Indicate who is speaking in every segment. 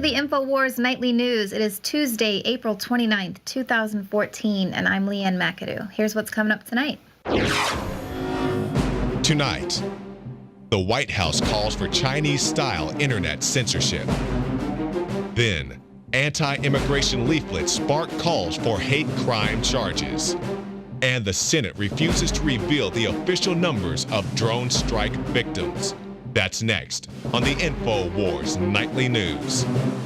Speaker 1: the Infowars Nightly News. It is Tuesday, April 29th, 2014, and I'm Leanne McAdoo. Here's what's coming up tonight.
Speaker 2: Tonight, the White House calls for Chinese-style internet censorship. Then, anti-immigration leaflets spark calls for hate crime charges. And the Senate refuses to reveal the official numbers of drone strike victims. That's next on the Infowars Nightly News.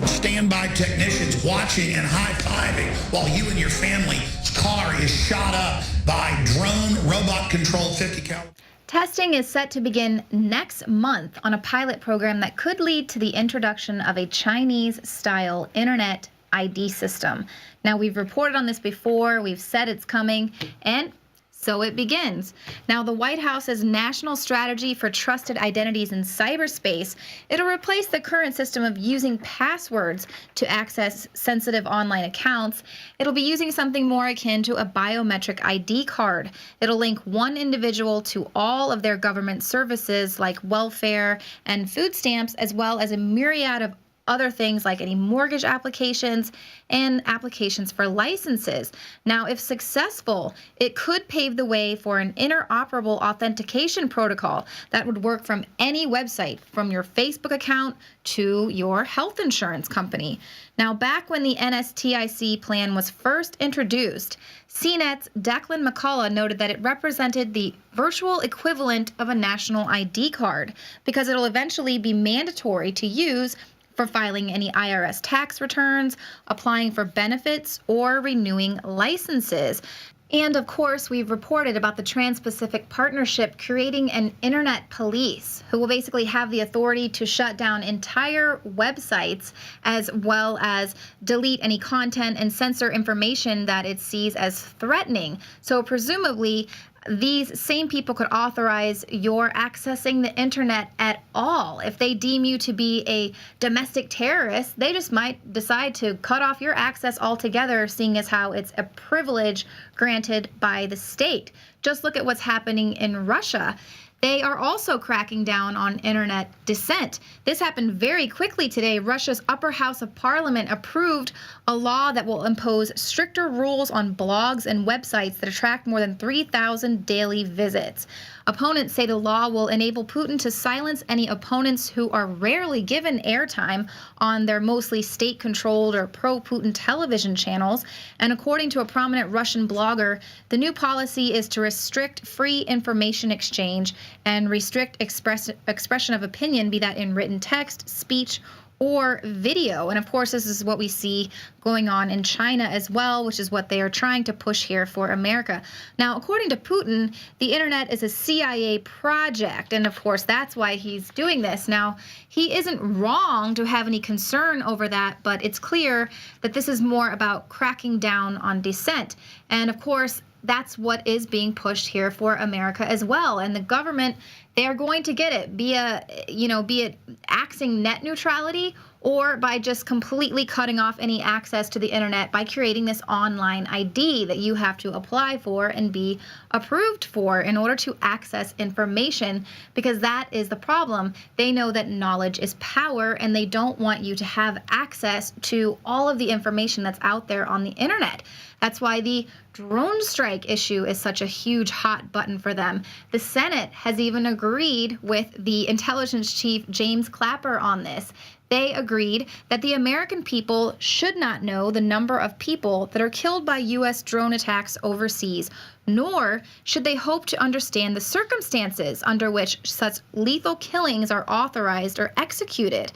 Speaker 3: Standby technicians watching and high-fiving while you and your family's car is shot up by drone robot-controlled 50 caliber.
Speaker 1: Testing is set to begin next month on a pilot program that could lead to the introduction of a Chinese-style internet ID system. Now, we've reported on this before, we've said it's coming, and so it begins. Now, the White House's National Strategy for Trusted Identities in Cyberspace, it'll replace the current system of using passwords to access sensitive online accounts. It'll be using something more akin to a biometric ID card. It'll link one individual to all of their government services like welfare and food stamps, as well as a myriad of other things like any mortgage applications and applications for licenses. Now, if successful, it could pave the way for an interoperable authentication protocol that would work from any website, from your Facebook account to your health insurance company. Now, back when the NSTIC plan was first introduced, CNET's Declan McCullough noted that it represented the virtual equivalent of a national ID card because it'll eventually be mandatory to use for filing any IRS tax returns, applying for benefits, or renewing licenses. And of course, we've reported about the Trans-Pacific Partnership creating an internet police who will basically have the authority to shut down entire websites as well as delete any content and censor information that it sees as threatening. So presumably, these same people could authorize your accessing the internet at all. If they deem you to be a domestic terrorist, they just might decide to cut off your access altogether, seeing as how it's a privilege granted by the state. Just look at what's happening in Russia. They are also cracking down on internet dissent. This happened very quickly today. Russia's upper house of parliament approved a law that will impose stricter rules on blogs and websites that attract more than 3,000 daily visits. Opponents say the law will enable Putin to silence any opponents who are rarely given airtime on their mostly state-controlled or pro-Putin television channels. And according to a prominent Russian blogger, the new policy is to restrict free information exchange and restrict expression of opinion, be that in written text, speech, or video. And of course, this is what we see going on in China as well, which is what they are trying to push here for America. Now, according to Putin, the internet is a CIA project, and of course, that's why he's doing this. Now, he isn't wrong to have any concern over that, but it's clear that this is more about cracking down on dissent. And of course, that's what is being pushed here for America as well. And the government, they are going to get it, be it axing net neutrality or by just completely cutting off any access to the internet by creating this online ID that you have to apply for and be approved for in order to access information, because that is the problem. They know that knowledge is power, and they don't want you to have access to all of the information that's out there on the internet. That's why the drone strike issue is such a huge hot button for them. The Senate has even agreed with the intelligence chief, James Clapper, on this. They agreed that the American people should not know the number of people that are killed by U.S. drone attacks overseas, nor should they hope to understand the circumstances under which such lethal killings are authorized or executed.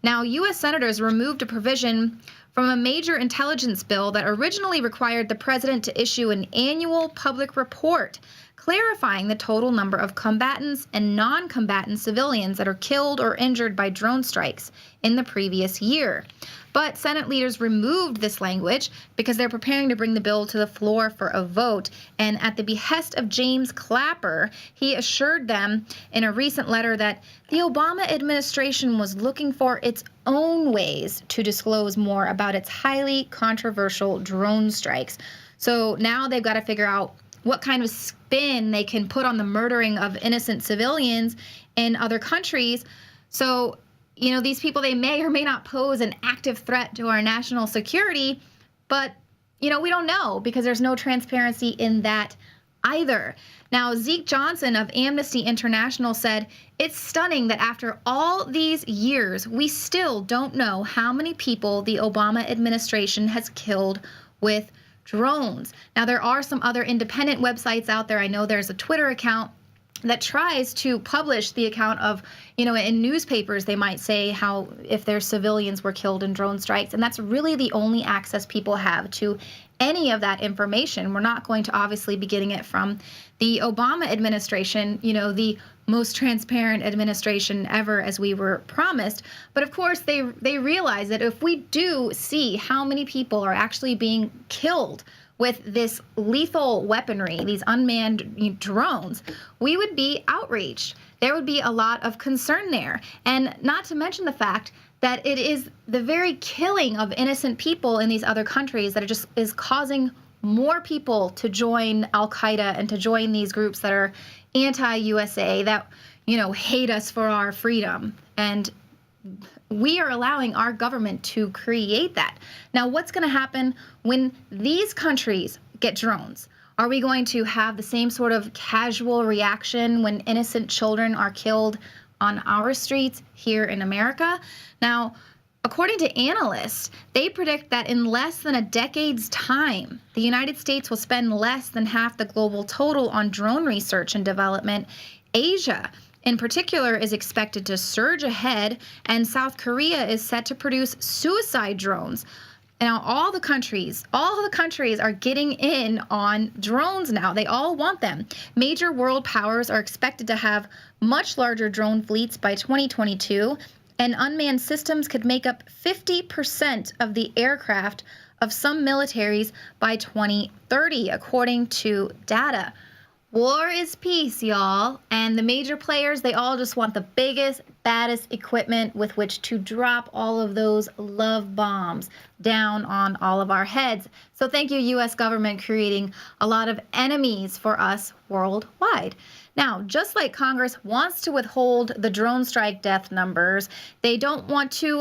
Speaker 1: Now, U.S. senators removed a provision from a major intelligence bill that originally required the president to issue an annual public report clarifying the total number of combatants and non-combatant civilians that are killed or injured by drone strikes in the previous year. But Senate leaders removed this language because they're preparing to bring the bill to the floor for a vote. And at the behest of James Clapper, he assured them in a recent letter that the Obama administration was looking for its own ways to disclose more about its highly controversial drone strikes. So now they've got to figure out what kind of spin they can put on the murdering of innocent civilians in other countries. So these people, they may or may not pose an active threat to our national security, but, we don't know because there's no transparency in that either. Now, Zeke Johnson of Amnesty International said, it's stunning that after all these years, we still don't know how many people the Obama administration has killed with drones. Now, there are some other independent websites out there. I know there's a Twitter account that tries to publish the account of, in newspapers, they might say how if their civilians were killed in drone strikes. And that's really the only access people have to any of that information. We're not going to obviously be getting it from the Obama administration, the most transparent administration ever, as we were promised. But of course, they realize that if we do see how many people are actually being killed with this lethal weaponry, these unmanned drones, we would be outraged. There would be a lot of concern there. And not to mention the fact that it is the very killing of innocent people in these other countries that it just is causing more people to join Al-Qaeda and to join these groups that are anti-USA, that, hate us for our freedom. And we are allowing our government to create that. Now, what's going to happen when these countries get drones? Are we going to have the same sort of casual reaction when innocent children are killed on our streets here in America? Now, according to analysts, they predict that in less than a decade's time, the United States will spend less than half the global total on drone research and development. Asia, in particular, is expected to surge ahead, and South Korea is set to produce suicide drones. Now, all the countries are getting in on drones now. They all want them. Major world powers are expected to have much larger drone fleets by 2022, and unmanned systems could make up 50% of the aircraft of some militaries by 2030, according to data. War is peace, y'all. And the major players, they all just want the biggest, baddest equipment with which to drop all of those love bombs down on all of our heads. So thank you, U.S. government, creating a lot of enemies for us worldwide. Now, just like Congress wants to withhold the drone strike death numbers, they don't want to,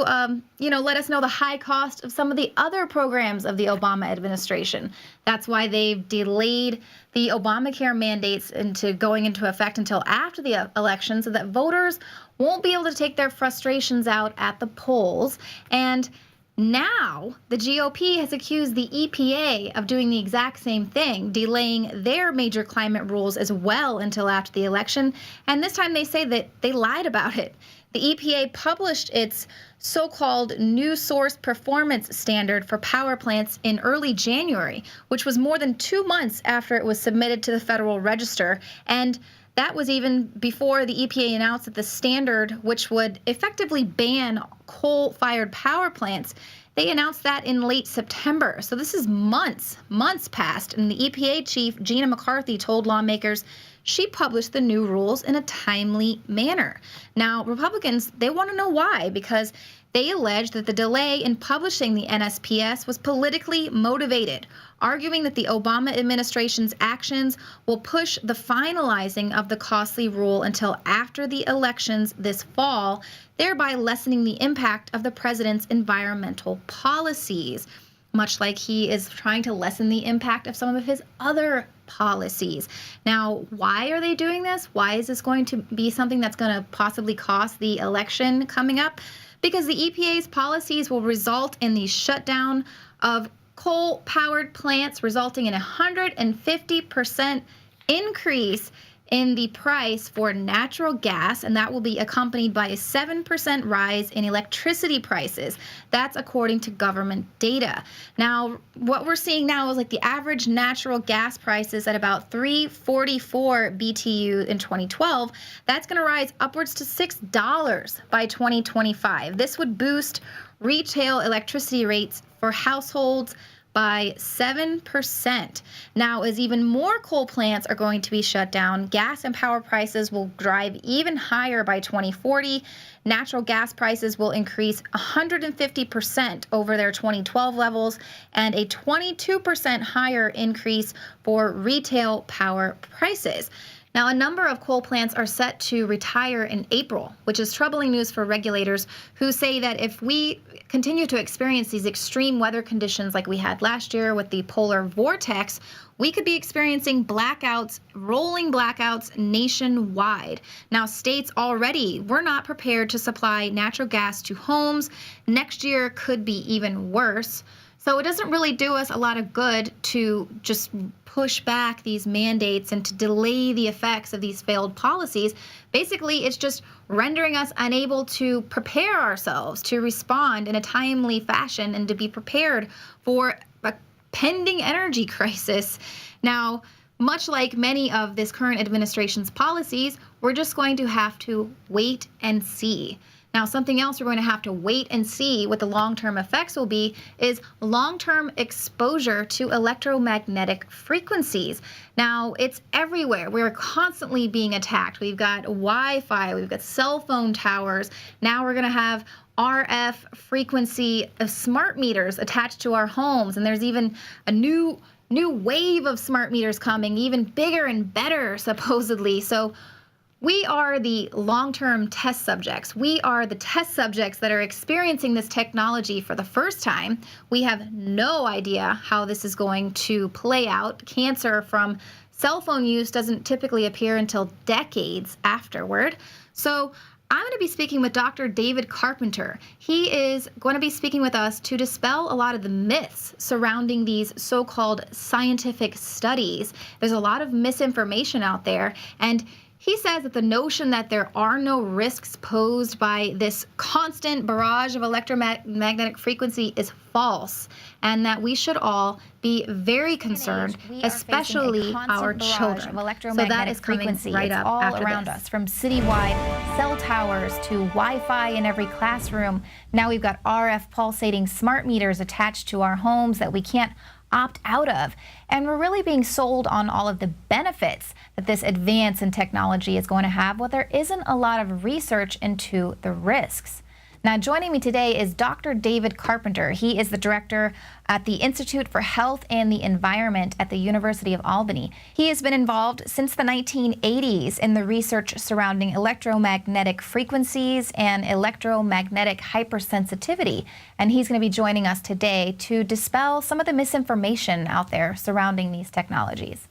Speaker 1: let us know the high cost of some of the other programs of the Obama administration. That's why they've delayed the Obamacare mandates into going into effect until after the election, so that voters won't be able to take their frustrations out at the polls. And now, the GOP has accused the EPA of doing the exact same thing, delaying their major climate rules as well until after the election. And this time they say that they lied about it. The EPA published its so-called new source performance standard for power plants in early January, which was more than 2 months after it was submitted to the Federal Register. And that was even before the EPA announced that the standard, which would effectively ban coal-fired power plants, they announced that in late September. So this is months past. And the EPA chief, Gina McCarthy, told lawmakers she published the new rules in a timely manner. Now, Republicans, they want to know why, because they allege that the delay in publishing the NSPS was politically motivated, arguing that the Obama administration's actions will push the finalizing of the costly rule until after the elections this fall, thereby lessening the impact of the president's environmental policies, much like he is trying to lessen the impact of some of his other policies. Now, why are they doing this? Why is this going to be something that's going to possibly cost the election coming up? Because the EPA's policies will result in the shutdown of coal-powered plants, resulting in a 150% increase in the price for natural gas, and that will be accompanied by a 7% rise in electricity prices. That's according to government data. Now, what we're seeing now is like the average natural gas prices at about $3.44 BTU in 2012. That's going to rise upwards to $6 by 2025. This would boost retail electricity rates for households by 7%. Now, as even more coal plants are going to be shut down, gas and power prices will drive even higher by 2040. Natural gas prices will increase 150% over their 2012 levels, and a 22% higher increase for retail power prices. Now, a number of coal plants are set to retire in April, which is troubling news for regulators who say that if we continue to experience these extreme weather conditions like we had last year with the polar vortex, we could be experiencing blackouts, rolling blackouts nationwide. Now, states already were not prepared to supply natural gas to homes. Next year could be even worse. So it doesn't really do us a lot of good to just push back these mandates and to delay the effects of these failed policies. Basically, it's just rendering us unable to prepare ourselves to respond in a timely fashion and to be prepared for a pending energy crisis. Now, much like many of this current administration's policies, we're just going to have to wait and see. Now, something else we're going to have to wait and see what the long-term effects will be is long-term exposure to electromagnetic frequencies. Now, it's everywhere. We're constantly being attacked. We've got Wi-Fi, we've got cell phone towers. Now we're going to have RF frequency of smart meters attached to our homes, and there's even a new wave of smart meters coming, even bigger and better, supposedly. So we are the long-term test subjects. We are the test subjects that are experiencing this technology for the first time. We have no idea how this is going to play out. Cancer from cell phone use doesn't typically appear until decades afterward. So I'm going to be speaking with Dr. David Carpenter. He is going to be speaking with us to dispel a lot of the myths surrounding these so-called scientific studies. There's a lot of misinformation out there, and he says that the notion that there are no risks posed by this constant barrage of electromagnetic frequency is false, and that we should all be very concerned, especially our children. So that is coming right up
Speaker 4: all
Speaker 1: after
Speaker 4: around
Speaker 1: this.
Speaker 4: us, from citywide cell towers to Wi-Fi in every classroom. Now we've got RF pulsating smart meters attached to our homes that we can't opt out of. And we're really being sold on all of the benefits that this advance in technology is going to have, but there isn't a lot of research into the risks. Now, joining me today is Dr. David Carpenter. He is the director at the Institute for Health and the Environment at the University of Albany. He has been involved since the 1980s in the research surrounding electromagnetic frequencies and electromagnetic hypersensitivity. And he's going to be joining us today to dispel some of the misinformation out there surrounding these technologies.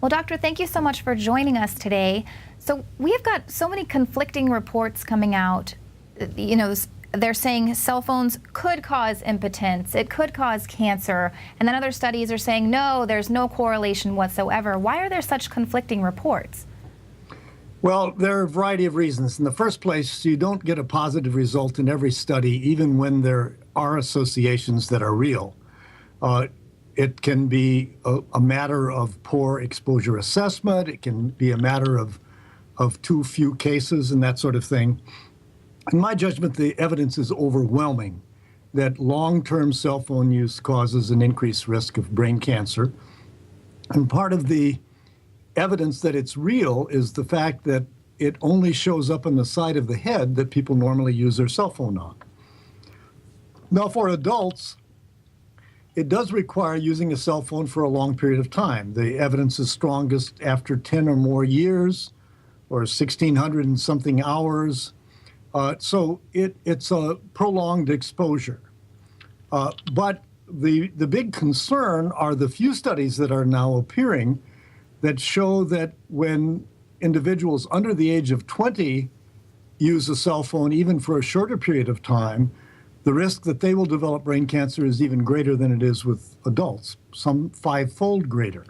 Speaker 4: Well, Doctor, thank you so much for joining us today. So we've got so many conflicting reports coming out. You know, they're saying cell phones could cause impotence, it could cause cancer, and then other studies are saying, no, there's no correlation whatsoever. Why are there such conflicting reports?
Speaker 5: Well, there are a variety of reasons. In the first place, you don't get a positive result in every study, even when there are associations that are real. It can be a matter of poor exposure assessment. It can be a matter of too few cases and that sort of thing. In my judgment, the evidence is overwhelming that long-term cell phone use causes an increased risk of brain cancer. And part of the evidence that it's real is the fact that it only shows up on the side of the head that people normally use their cell phone on. Now, for adults, it does require using a cell phone for a long period of time. The evidence is strongest after 10 or more years, or 1,600 and something hours. So it's a prolonged exposure. But the big concern are the few studies that are now appearing that show that when individuals under the age of 20 use a cell phone, even for a shorter period of time, the risk that they will develop brain cancer is even greater than it is with adults, some 5-fold greater.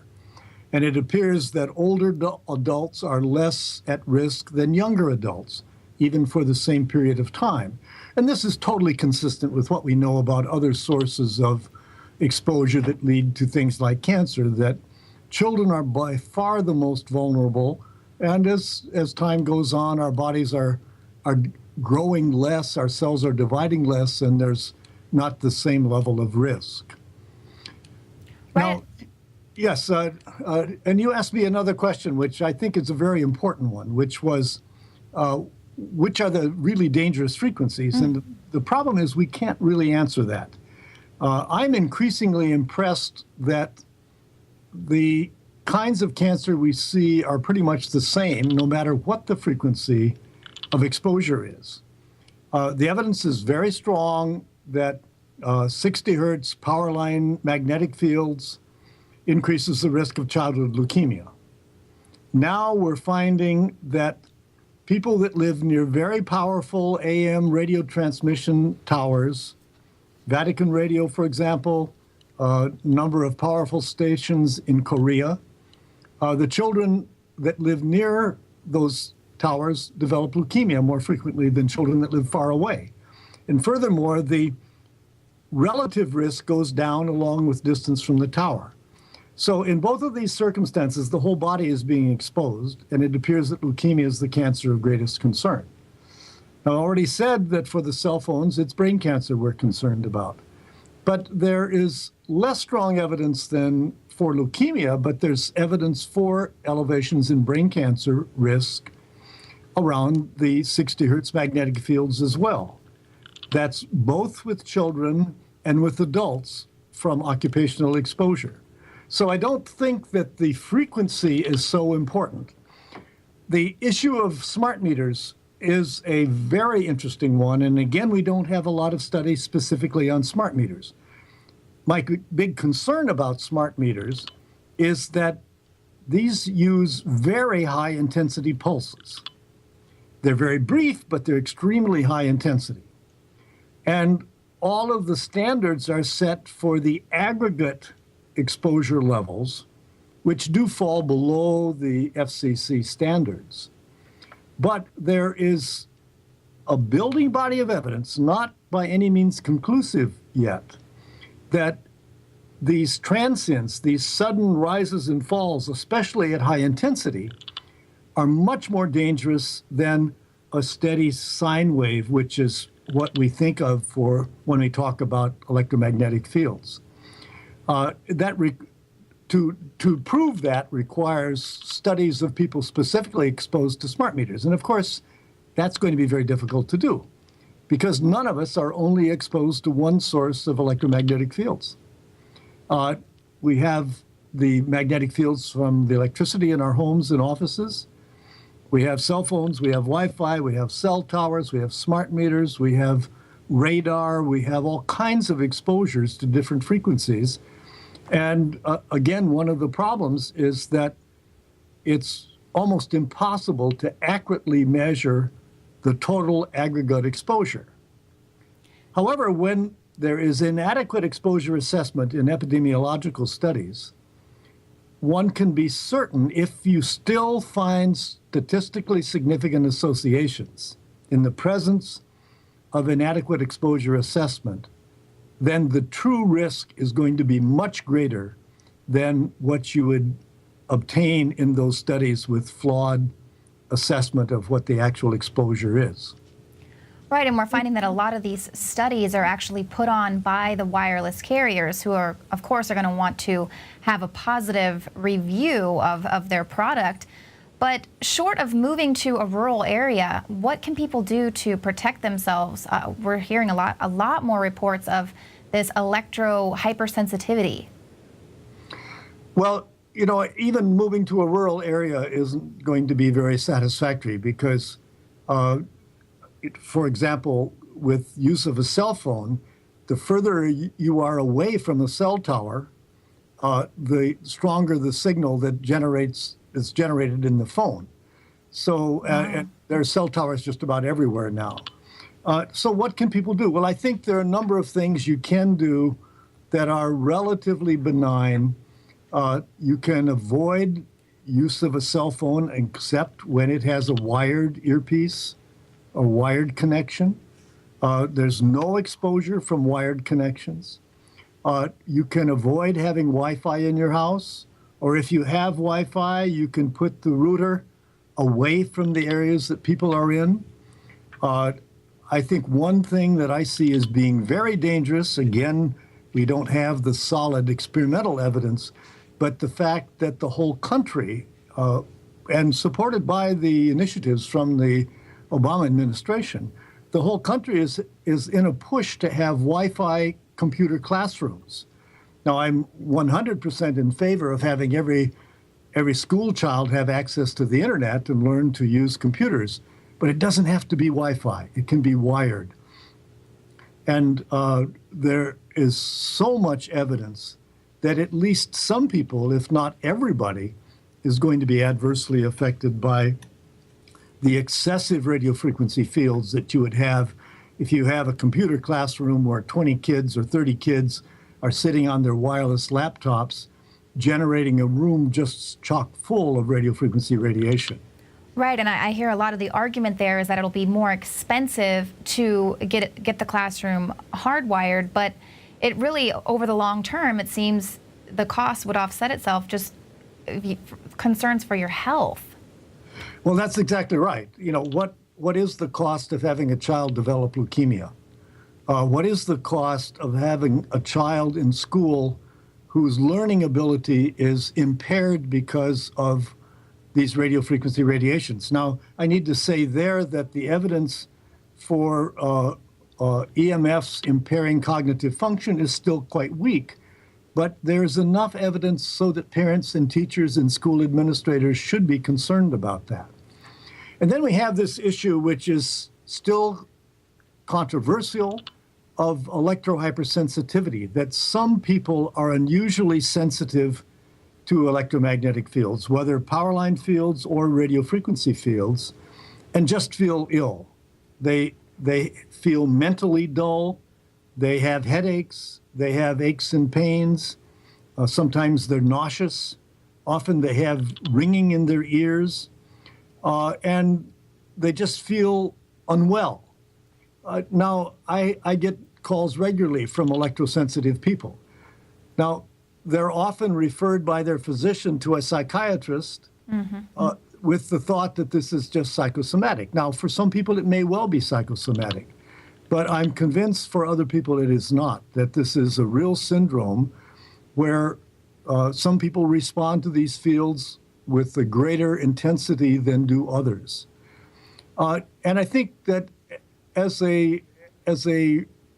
Speaker 5: And it appears that older adults are less at risk than younger adults, even for the same period of time. And this is totally consistent with what we know about other sources of exposure that lead to things like cancer, that children are by far the most vulnerable. And as time goes on, our bodies are growing less, our cells are dividing less, and there's not the same level of risk.
Speaker 4: Right.
Speaker 5: Now, yes, and you asked me another question, which I think is a very important one, which was, which are the really dangerous frequencies? And the problem is we can't really answer that. I'm increasingly impressed that the kinds of cancer we see are pretty much the same, no matter what the frequency of exposure is. The evidence is very strong that 60 hertz power line magnetic fields increases the risk of childhood leukemia. Now we're finding that people that live near very powerful AM radio transmission towers, Vatican Radio, for example, a number of powerful stations in Korea, the children that live near those towers develop leukemia more frequently than children that live far away. And furthermore, the relative risk goes down along with distance from the tower. So in both of these circumstances, the whole body is being exposed, and it appears that leukemia is the cancer of greatest concern. Now, I already said that for the cell phones, it's brain cancer we're concerned about. But there is less strong evidence than for leukemia, but there's evidence for elevations in brain cancer risk around the 60 hertz magnetic fields as well. That's both with children and with adults from occupational exposure. So I don't think that the frequency is so important. The issue of smart meters is a very interesting one. And again, we don't have a lot of studies specifically on smart meters. My big concern about smart meters is that these use very high intensity pulses. They're very brief, but they're extremely high intensity. And all of the standards are set for the aggregate exposure levels, which do fall below the FCC standards. But there is a building body of evidence, not by any means conclusive yet, that these transients, these sudden rises and falls, especially at high intensity, are much more dangerous than a steady sine wave, which is what we think of for when we talk about electromagnetic fields. To prove that requires studies of people specifically exposed to smart meters. And of course, that's going to be very difficult to do because none of us are only exposed to one source of electromagnetic fields. We have the magnetic fields from the electricity in our homes and offices. We have cell phones, we have Wi-Fi, we have cell towers, we have smart meters, we have radar, we have all kinds of exposures to different frequencies. And again, one of the problems is that it's almost impossible to accurately measure the total aggregate exposure. However, when there is inadequate exposure assessment in epidemiological studies, one can be certain if you still find statistically significant associations in the presence of inadequate exposure assessment, then the true risk is going to be much greater than what you would obtain in those studies with flawed assessment of what the actual exposure is.
Speaker 4: Right, and we're finding that a lot of these studies are actually put on by the wireless carriers who are, of course, are going to want to have a positive review of their product. But short of moving to a rural area, what can people do to protect themselves? We're hearing a lot more reports of this electro hypersensitivity.
Speaker 5: Well, you know, even moving to a rural area isn't going to be very satisfactory because for example, with use of a cell phone, the further you are away from the cell tower, the stronger the signal that is generated in the phone. So and there are cell towers just about everywhere now. So what can people do? Well, I think there are a number of things you can do that are relatively benign. You can avoid use of a cell phone except when it has a wired earpiece, a wired connection. There's no exposure from wired connections. You can avoid having Wi-Fi in your house, or if you have Wi-Fi, you can put the router away from the areas that people are in. I think one thing that I see as being very dangerous, again, we don't have the solid experimental evidence, but the fact that the whole country, and supported by the initiatives from the Obama administration, the whole country is in a push to have Wi-Fi computer classrooms. Now, I'm 100% in favor of having every every school child have access to the internet and learn to use computers, but it doesn't have to be Wi-Fi. It can be wired. And there is so much evidence that at least some people, if not everybody, is going to be adversely affected by the excessive radio frequency fields that you would have if you have a computer classroom where 20 kids or 30 kids are sitting on their wireless laptops, generating a room just chock full of radio frequency radiation.
Speaker 4: Right, and I hear a lot of the argument there is that it'll be more expensive to get the classroom hardwired, but it really, over the long term, it seems the cost would offset itself, just concerns for your health.
Speaker 5: Well, that's exactly right. You know, what is the cost of having a child develop leukemia? What is the cost of having a child in school whose learning ability is impaired because of these radio frequency radiations? Now, I need to say there that the evidence for EMFs impairing cognitive function is still quite weak, but there's enough evidence so that parents and teachers and school administrators should be concerned about that. And then we have this issue, which is still controversial, of electrohypersensitivity, that some people are unusually sensitive to electromagnetic fields, whether power line fields or radio frequency fields, and just feel ill. They feel mentally dull, they have headaches, they have aches and pains, sometimes they're nauseous, often they have ringing in their ears, and they just feel unwell. Now, I get calls regularly from electrosensitive people. Now, they're often referred by their physician to a psychiatrist with the thought that this is just psychosomatic. Now, for some people, it may well be psychosomatic, but I'm convinced for other people it is not, that this is a real syndrome where some people respond to these fields with a greater intensity than do others. And I think that as a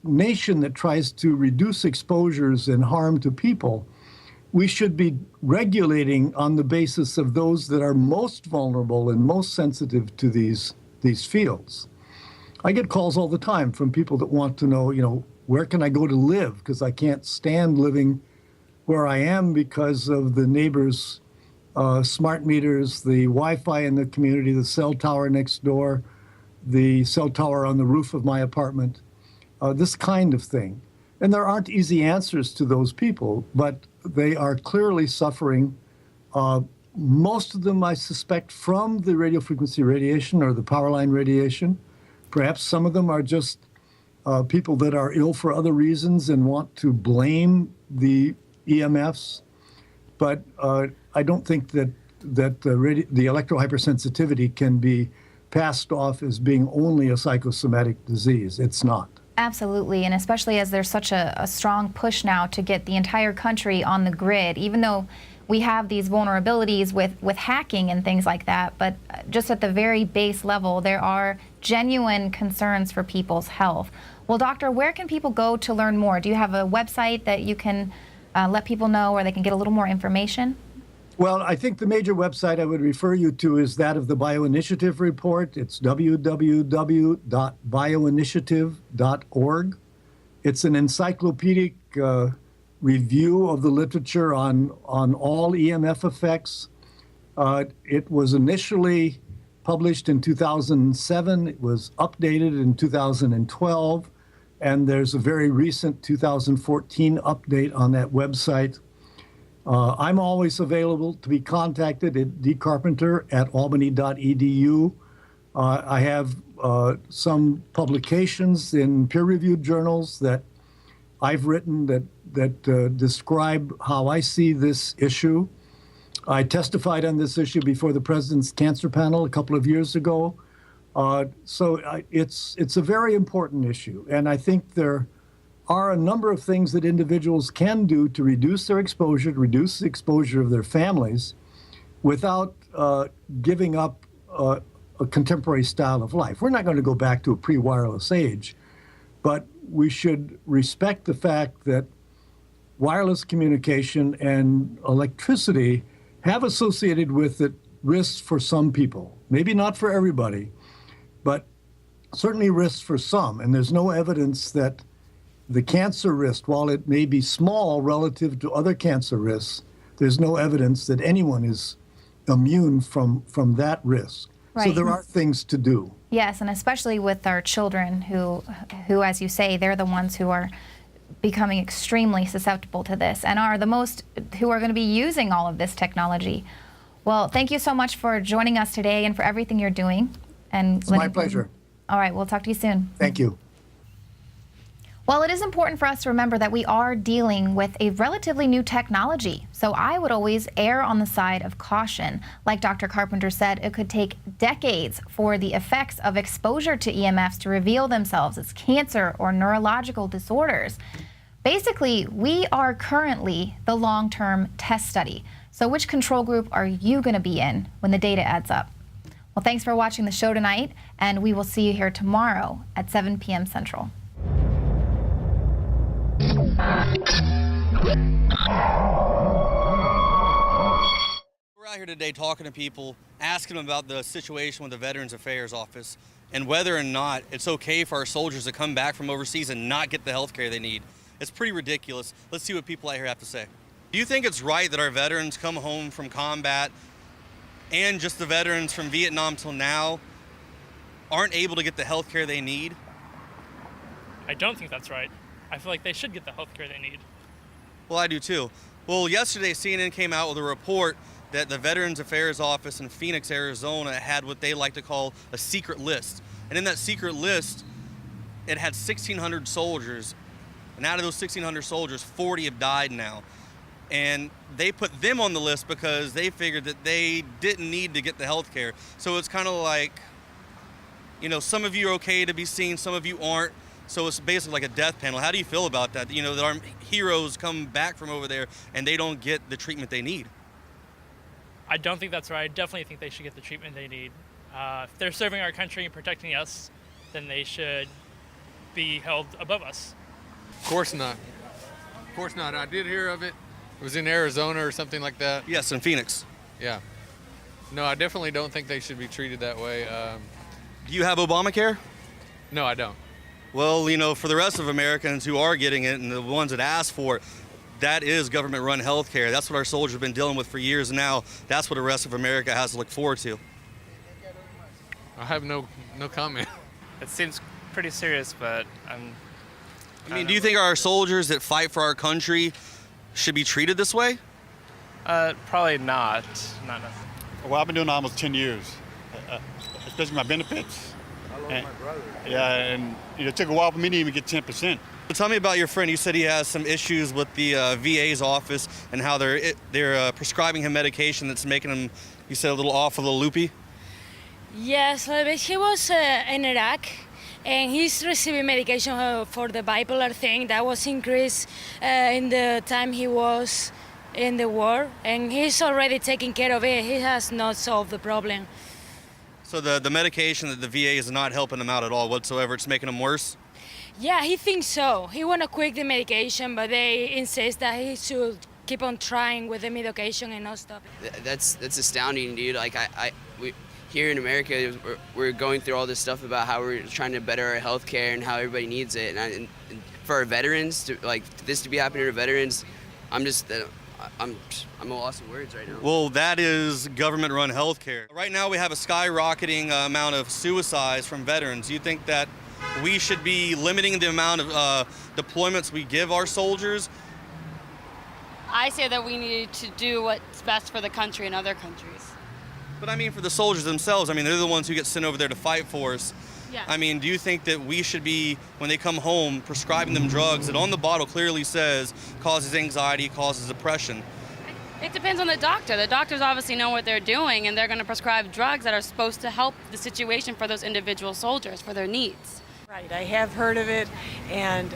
Speaker 5: nation that tries to reduce exposures and harm to people, we should be regulating on the basis of those that are most vulnerable and most sensitive to these fields. I get calls all the time from people that want to know, you know, where can I go to live? Because I can't stand living where I am because of the neighbors' smart meters, the Wi-Fi in the community, the cell tower next door, the cell tower on the roof of my apartment, this kind of thing. And there aren't easy answers to those people, but they are clearly suffering. Most of them, I suspect, from the radio frequency radiation or the power line radiation. Perhaps some of them are just people that are ill for other reasons and want to blame the EMFs. But I don't think that the electrohypersensitivity can be passed off as being only a psychosomatic disease. It's not.
Speaker 4: Absolutely, and especially as there's such a strong push now to get the entire country on the grid, even though we have these vulnerabilities with hacking and things like that, but just at the very base level, there are genuine concerns for people's health. Well, doctor, where can people go to learn more? Do you have a website that you can let people know where they can get a little more information?
Speaker 5: Well, I think the major website I would refer you to is that of the Bioinitiative Report. It's www.bioinitiative.org. It's an encyclopedic review of the literature on all EMF effects. It was initially published in 2007. It was updated in 2012. And there's a very recent 2014 update on that website. I'm always available to be contacted at dcarpenter@albany.edu. I have some publications in peer-reviewed journals that I've written that describe how I see this issue. I testified on this issue before the President's Cancer Panel a couple of years ago. So it's a very important issue, and I think there are a number of things that individuals can do to reduce their exposure, to reduce the exposure of their families without giving up a contemporary style of life. We're not going to go back to a pre-wireless age, but we should respect the fact that wireless communication and electricity have associated with it risks for some people. Maybe not for everybody, but certainly risks for some. And there's no evidence that the cancer risk, while it may be small relative to other cancer risks, there's no evidence that anyone is immune from that risk.
Speaker 4: Right.
Speaker 5: So there are things to do.
Speaker 4: Yes, and especially with our children who, as you say, they're the ones who are becoming extremely susceptible to this and are the most who are going to be using all of this technology. Well, thank you so much for joining us today and for everything you're doing. And
Speaker 5: It's my pleasure.
Speaker 4: All right, we'll talk to you soon.
Speaker 5: Thank you.
Speaker 4: Well, it is important for us to remember that we are dealing with a relatively new technology. So I would always err on the side of caution. Like Dr. Carpenter said, it could take decades for the effects of exposure to EMFs to reveal themselves as cancer or neurological disorders. Basically, we are currently the long-term test study. So which control group are you going to be in when the data adds up? Well, thanks for watching the show tonight, and we will see you here tomorrow at 7 p.m. Central.
Speaker 6: We're out here today talking to people, asking them about the situation with the Veterans Affairs Office and whether or not it's okay for our soldiers to come back from overseas and not get the health care they need. It's pretty ridiculous. Let's see what people out here have to say. Do you think it's right that our veterans come home from combat and just the veterans from Vietnam till now aren't able to get the health care they need?
Speaker 7: I don't think that's right. I feel like they should get the health care they need.
Speaker 6: Well, I do too. Well, yesterday CNN came out with a report that the Veterans Affairs Office in Phoenix, Arizona had what they like to call a secret list. And in that secret list, it had 1,600 soldiers. And out of those 1,600 soldiers, 40 have died now. And they put them on the list because they figured that they didn't need to get the health care. So it's kind of like, you know, some of you are okay to be seen, some of you aren't. So it's basically like a death panel. How do you feel about that? You know, that our heroes come back from over there and they don't get the treatment they need.
Speaker 7: I don't think that's right. I definitely think they should get the treatment they need. If they're serving our country and protecting us, then they should be held above us.
Speaker 8: Of course not. Of course not. I did hear of it. It was in Arizona or something like that.
Speaker 6: Yes, in Phoenix.
Speaker 8: Yeah. No, I definitely don't think they should be treated that way.
Speaker 6: Do you have Obamacare?
Speaker 8: No, I don't.
Speaker 6: Well, you know, for the rest of Americans who are getting it and the ones that ask for it, that is government-run health care. That's what our soldiers have been dealing with for years now. That's what the rest of America has to look forward to.
Speaker 8: I have no comment.
Speaker 9: It seems pretty serious, but
Speaker 6: I mean, do you think our soldiers that fight for our country should be treated this way?
Speaker 9: probably not. Not enough.
Speaker 10: Well, I've been doing it almost 10 years, especially my benefits. Yeah, and it took a while for me to even get 10%.
Speaker 6: So tell me about your friend. You said he has some issues with the VA's office and how they're prescribing him medication that's making him, you said, a little off, a little loopy.
Speaker 11: Yes, he was in Iraq, and he's receiving medication for the bipolar thing that was increased in the time he was in the war, and he's already taking care of it. He has not solved the problem.
Speaker 6: So the medication that the VA is not helping him out at all whatsoever, it's making him worse?
Speaker 11: Yeah, he thinks so. He want to quit the medication, but they insist that he should keep on trying with the medication and not stop it.
Speaker 12: That's astounding, dude. Like we here in America, we're going through all this stuff about how we're trying to better our health care and how everybody needs it. And for our veterans, this to be happening to our veterans, I'm a loss of words right now.
Speaker 6: Well, that is government-run health care. Right now we have a skyrocketing amount of suicides from veterans. Do you think that we should be limiting the amount of deployments we give our soldiers?
Speaker 13: I say that we need to do what's best for the country and other countries.
Speaker 6: But I mean for the soldiers themselves. I mean, they're the ones who get sent over there to fight for us.
Speaker 13: Yeah.
Speaker 6: I mean, do you think that we should be, when they come home, prescribing them drugs that on the bottle clearly says causes anxiety, causes depression?
Speaker 13: It depends on the doctor. The doctors obviously know what they're doing, and they're going to prescribe drugs that are supposed to help the situation for those individual soldiers, for their needs.
Speaker 14: Right, I have heard of it, and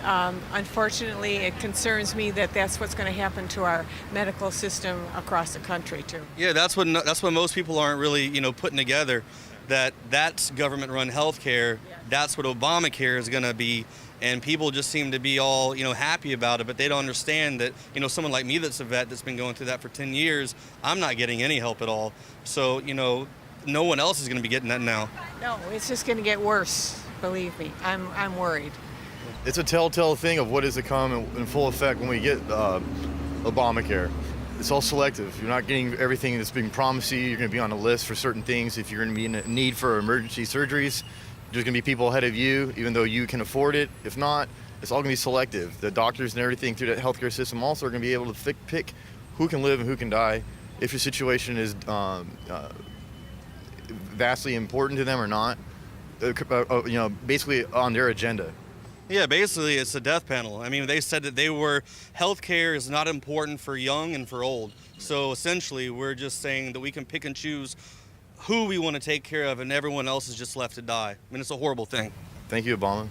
Speaker 14: unfortunately it concerns me that that's what's going to happen to our medical system across the country too.
Speaker 6: Yeah, that's what most people aren't really, putting together, that's government-run health care. That's what Obamacare is going to be And people just seem to be all, happy about it, but they don't understand that, someone like me that's a vet that's been going through that for 10 years, I'm not getting any help at all. So, no one else is going to be getting that now.
Speaker 14: No, it's just going to get worse, believe me. I'm worried.
Speaker 15: It's a telltale thing of what is to come in full effect when we get Obamacare. It's all selective. You're not getting everything that's being promised to you. You're going to be on a list for certain things. If you're going to be in need for emergency surgeries, there's going to be people ahead of you, even though you can afford it. If not, it's all going to be selective. The doctors and everything through that healthcare system also are going to be able to pick who can live and who can die, if your situation is vastly important to them or not, basically on their agenda.
Speaker 6: Yeah, basically it's a death panel. I mean, they said that healthcare is not important for young and for old. So essentially, we're just saying that we can pick and choose who we want to take care of, and everyone else is just left to die. I mean, it's a horrible thing.
Speaker 15: Thank you, Obama.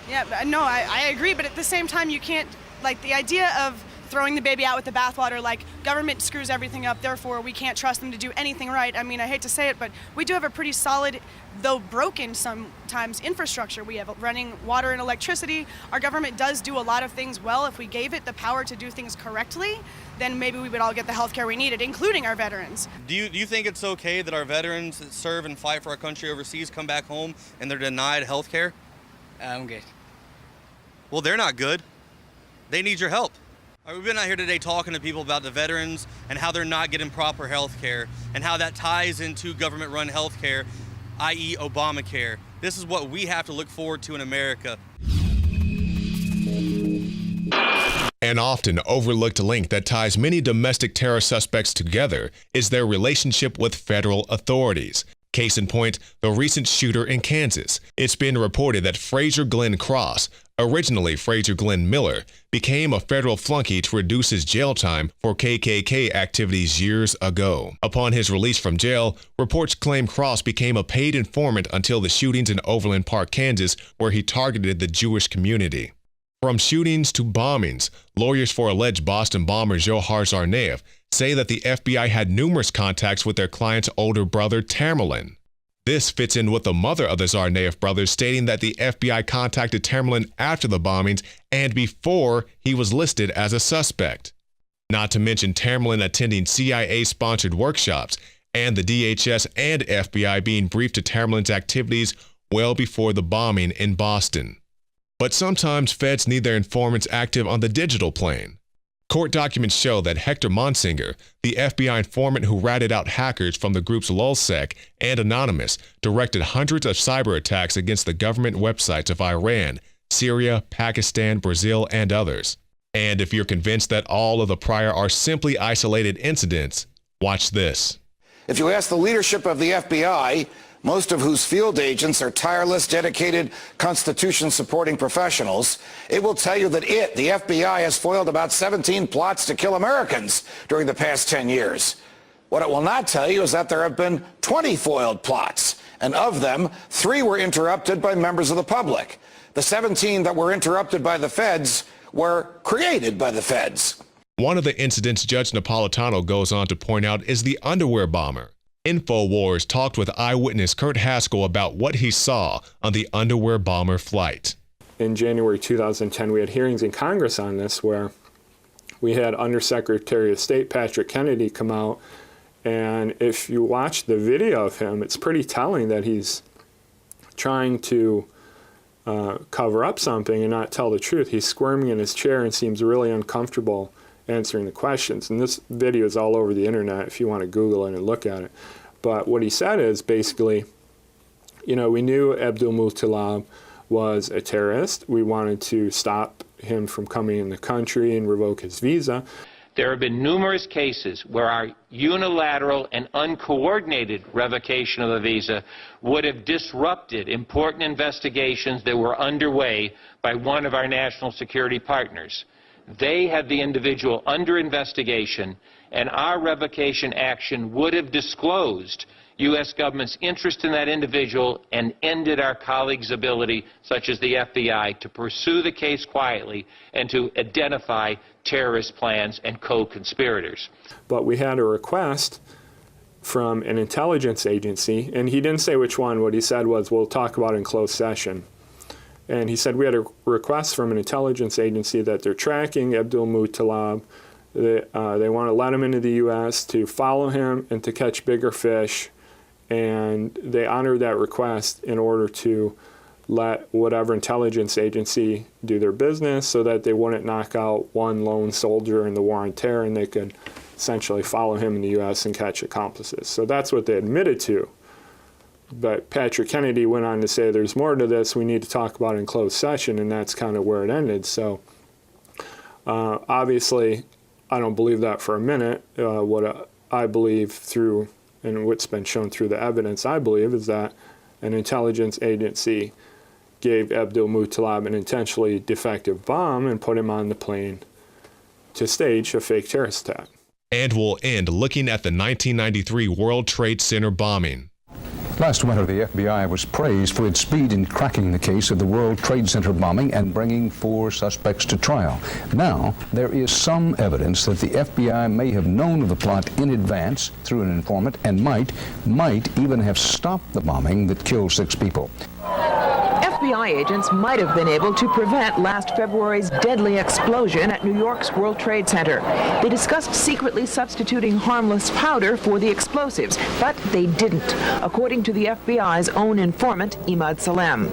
Speaker 16: Yeah, no, I agree, but at the same time, you can't, the idea of throwing the baby out with the bathwater, government screws everything up, therefore we can't trust them to do anything right. I mean, I hate to say it, but we do have a pretty solid, though broken sometimes, infrastructure. We have running water and electricity. Our government does do a lot of things well. If we gave it the power to do things correctly, then maybe we would all get the health care we needed, including our veterans.
Speaker 6: Do you think it's okay that our veterans that serve and fight for our country overseas come back home and they're denied health care?
Speaker 17: I'm good.
Speaker 6: Well, they're not good. They need your help. We've been out here today talking to people about the veterans and how they're not getting proper health care and how that ties into government-run health care, i.e. Obamacare. This is what we have to look forward to in America.
Speaker 2: An often overlooked link that ties many domestic terror suspects together is their relationship with federal authorities. Case in point, the recent shooter in Kansas. It's been reported that Fraser Glenn Cross, originally Fraser Glenn Miller, became a federal flunky to reduce his jail time for KKK activities years ago. Upon his release from jail, reports claim Cross became a paid informant until the shootings in Overland Park, Kansas, where he targeted the Jewish community. From shootings to bombings, lawyers for alleged Boston bomber Zohar Tsarnaev say that the FBI had numerous contacts with their client's older brother, Tamerlan. This fits in with the mother of the Tsarnaev brothers stating that the FBI contacted Tamerlan after the bombings and before he was listed as a suspect. Not to mention Tamerlan attending CIA-sponsored workshops and the DHS and FBI being briefed to Tamerlan's activities well before the bombing in Boston. But sometimes feds need their informants active on the digital plane. Court documents show that Hector Monsinger, the FBI informant who ratted out hackers from the groups LulzSec and Anonymous, directed hundreds of cyber attacks against the government websites of Iran, Syria, Pakistan, Brazil, and others. And if you're convinced that all of the prior are simply isolated incidents, watch this.
Speaker 18: If you ask the leadership of the FBI, most of whose field agents are tireless, dedicated, Constitution-supporting professionals, it will tell you that the FBI, has foiled about 17 plots to kill Americans during the past 10 years. What it will not tell you is that there have been 20 foiled plots, and of them, 3 were interrupted by members of the public. The 17 that were interrupted by the feds were created by the feds.
Speaker 2: One of the incidents Judge Napolitano goes on to point out is the underwear bomber. Infowars talked with eyewitness Kurt Haskell about what he saw on the underwear bomber flight.
Speaker 19: In January 2010, we had hearings in Congress on this where we had Undersecretary of State Patrick Kennedy come out, and if you watch the video of him, it's pretty telling that he's trying to cover up something and not tell the truth. He's squirming in his chair and seems really uncomfortable answering the questions. And this video is all over the internet if you want to Google it and look at it. But what he said is basically, we knew Abdul Muttalib was a terrorist. We wanted to stop him from coming in the country and revoke his visa.
Speaker 20: There have been numerous cases where our unilateral and uncoordinated revocation of a visa would have disrupted important investigations that were underway by one of our national security partners. They had the individual under investigation, and our revocation action would have disclosed U.S. government's interest in that individual and ended our colleagues' ability, such as the FBI, to pursue the case quietly and to identify terrorist plans and co-conspirators.
Speaker 19: But we had a request from an intelligence agency, and he didn't say which one. What he said was, we'll talk about it in closed session. And he said, we had a request from an intelligence agency that they're tracking Abdul Muttalib. They want to let him into the U.S. to follow him and to catch bigger fish. And they honored that request in order to let whatever intelligence agency do their business so that they wouldn't knock out one lone soldier in the war on terror, and they could essentially follow him in the U.S. and catch accomplices. So that's what they admitted to. But Patrick Kennedy went on to say there's more to this, we need to talk about it in closed session, and that's kind of where it ended. So obviously, I don't believe that for a minute. What I believe through, and what's been shown through the evidence, I believe, is that an intelligence agency gave Abdul Muttalib an intentionally defective bomb and put him on the plane to stage a fake terrorist attack.
Speaker 2: And we'll end looking at the 1993 World Trade Center bombing.
Speaker 17: Last winter, the FBI was praised for its speed in cracking the case of the World Trade Center bombing and bringing 4 suspects to trial. Now, there is some evidence that the FBI may have known of the plot in advance through an informant and might even have stopped the bombing that killed 6 people.
Speaker 21: FBI agents might have been able to prevent last February's deadly explosion at New York's World Trade Center. They discussed secretly substituting harmless powder for the explosives, but they didn't, according to the FBI's own informant, Imad Salem.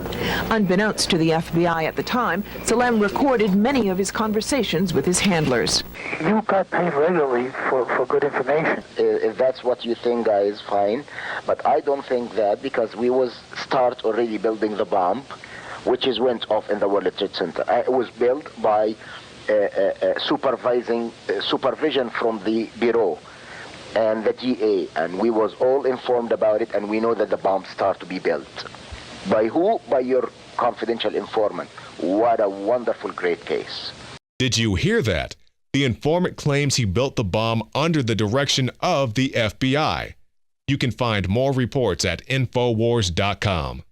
Speaker 21: Unbeknownst to the FBI at the time, Salem recorded many of his conversations with his handlers.
Speaker 22: You got paid regularly for good information.
Speaker 23: If that's what you think, guys, fine. But I don't think that, because we was start already building the bomb, which is went off in the World Trade Center. It was built by supervision from the Bureau and the DA, and we was all informed about it, and we know that the bomb start to be built. By who? By your confidential informant. What a wonderful, great case.
Speaker 2: Did you hear that? The informant claims he built the bomb under the direction of the FBI. You can find more reports at Infowars.com.